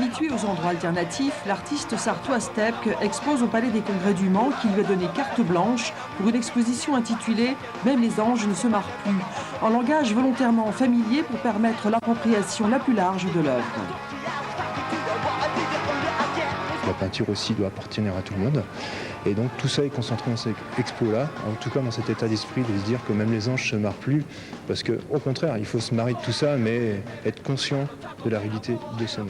Habitué aux endroits alternatifs, l'artiste sartois Stepke expose au Palais des Congrès du Mans qui lui a donné carte blanche pour une exposition intitulée « Même les anges ne se marrent plus », en langage volontairement familier pour permettre l'appropriation la plus large de l'œuvre. La peinture aussi doit appartenir à tout le monde. Et donc tout ça est concentré dans cette expo-là, en tout cas dans cet état d'esprit de se dire que même les anges ne se marrent plus, parce qu'au contraire, il faut se marrer de tout ça, mais être conscient de la réalité de ce monde.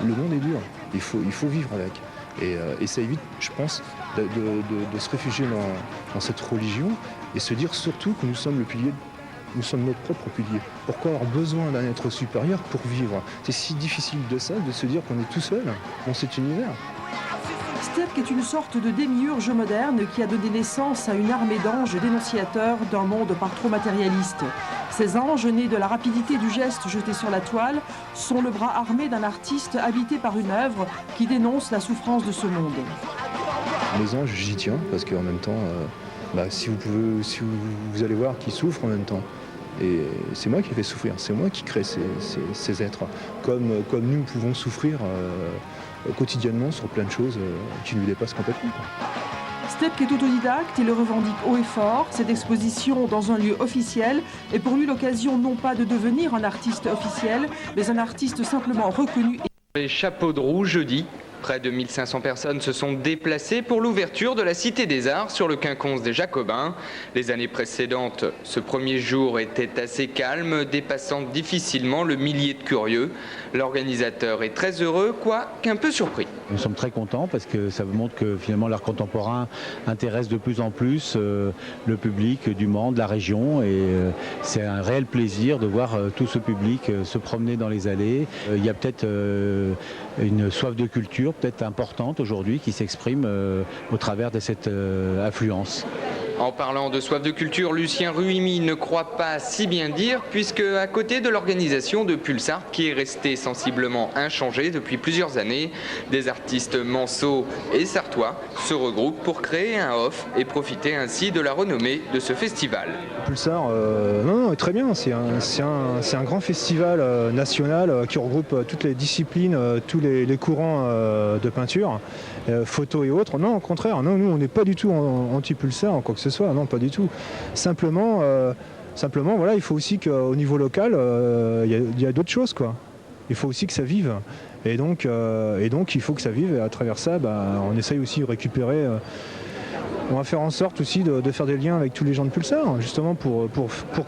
Le monde est dur, il faut vivre avec. Et ça évite, je pense, de se réfugier dans cette religion et se dire surtout que nous sommes le pilier. Nous sommes notre propre pilier. Pourquoi avoir besoin d'un être supérieur pour vivre? C'est si difficile de se dire qu'on est tout seul dans cet univers. Stepke est une sorte de démiurge moderne qui a donné naissance à une armée d'anges dénonciateurs d'un monde par trop matérialiste. Ces anges, nés de la rapidité du geste jeté sur la toile, sont le bras armé d'un artiste habité par une œuvre qui dénonce la souffrance de ce monde. Les anges, j'y tiens, parce qu'en même temps, si vous allez voir qu'ils souffrent en même temps. Et c'est moi qui les fais souffrir, c'est moi qui crée ces êtres. Comme nous pouvons souffrir quotidiennement sur plein de choses qui nous dépassent complètement. Stepke est autodidacte et le revendique haut et fort. Cette exposition dans un lieu officiel est pour lui l'occasion non pas de devenir un artiste officiel, mais un artiste simplement reconnu. Les chapeaux de roue jeudi. Près de 1500 personnes se sont déplacées pour l'ouverture de la Cité des Arts sur le quinconce des Jacobins. Les années précédentes, ce premier jour était assez calme, dépassant difficilement le millier de curieux. L'organisateur est très heureux, quoiqu'un peu surpris. Nous sommes très contents parce que ça montre que finalement l'art contemporain intéresse de plus en plus le public du Mans, de la région, et c'est un réel plaisir de voir tout ce public se promener dans les allées. Il y a peut-être une soif de culture peut-être importante aujourd'hui qui s'exprime au travers de cette affluence. En parlant de soif de culture, Lucien Ruimi ne croit pas si bien dire, puisque à côté de l'organisation de Pulsart, qui est restée sensiblement inchangée depuis plusieurs années, des artistes manceaux et sartois se regroupent pour créer un off et profiter ainsi de la renommée de ce festival. Pulsart, non, très bien, c'est un grand festival national qui regroupe toutes les disciplines, tous les courants de peinture, photo et autres. Non, au contraire, non, nous on n'est pas du tout anti-Pulsart, quoi que ce soit, non, pas du tout. Simplement, voilà, il faut aussi qu'au niveau local, il y a d'autres choses, quoi. Il faut aussi que ça vive. Et donc il faut que ça vive, et à travers ça, on essaye aussi de récupérer. On va faire en sorte aussi de faire des liens avec tous les gens de Pulsart, justement pour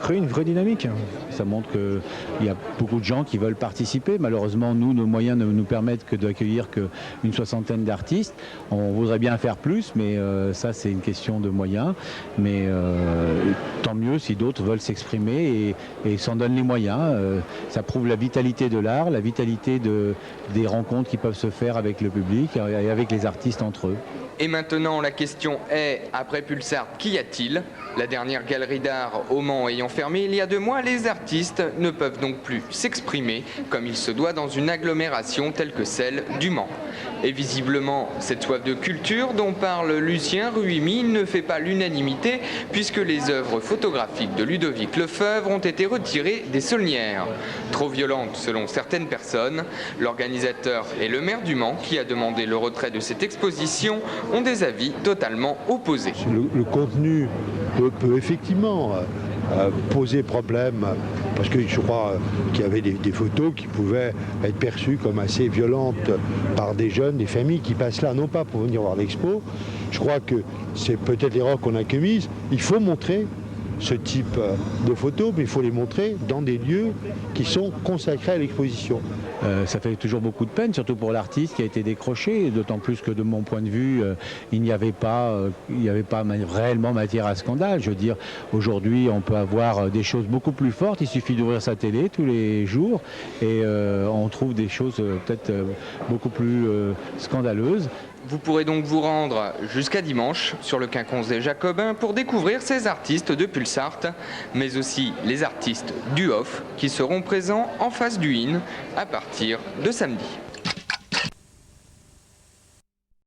créer une vraie dynamique. Ça montre qu'il y a beaucoup de gens qui veulent participer. Malheureusement, nos moyens ne nous permettent que d'accueillir qu'une soixantaine d'artistes. On voudrait bien faire plus, mais ça, c'est une question de moyens. Mais tant mieux si d'autres veulent s'exprimer et s'en donnent les moyens. Ça prouve la vitalité de l'art, la vitalité des rencontres qui peuvent se faire avec le public et avec les artistes entre eux. Et maintenant, la question est, après Pulsart, qu'y a-t-il? La dernière galerie d'art au Mans ayant fermé il y a 2 mois, les artistes ne peuvent donc plus s'exprimer comme il se doit dans une agglomération telle que celle du Mans. Et visiblement, cette soif de culture dont parle Lucien Ruimi ne fait pas l'unanimité, puisque les œuvres photographiques de Ludovic Lefebvre ont été retirées des saulnières. Trop violentes selon certaines personnes, l'organisateur et le maire du Mans, qui a demandé le retrait de cette exposition, ont des avis totalement opposés. Le contenu peut effectivement poser problème, parce que je crois qu'il y avait des photos qui pouvaient être perçues comme assez violentes par des jeunes, des familles qui passent là, non pas pour venir voir l'expo. Je crois que c'est peut-être l'erreur qu'on a commise. Il faut montrer ce type de photos, mais il faut les montrer dans des lieux qui sont consacrés à l'exposition. Ça fait toujours beaucoup de peine, surtout pour l'artiste qui a été décroché, d'autant plus que de mon point de vue, il n'y avait pas réellement matière à scandale. Je veux dire, aujourd'hui, on peut avoir des choses beaucoup plus fortes, il suffit d'ouvrir sa télé tous les jours et on trouve des choses peut-être beaucoup plus scandaleuses. Vous pourrez donc vous rendre jusqu'à dimanche sur le quinconce des Jacobins pour découvrir ces artistes de Pulsart, mais aussi les artistes du Off qui seront présents en face du IN à partir de samedi.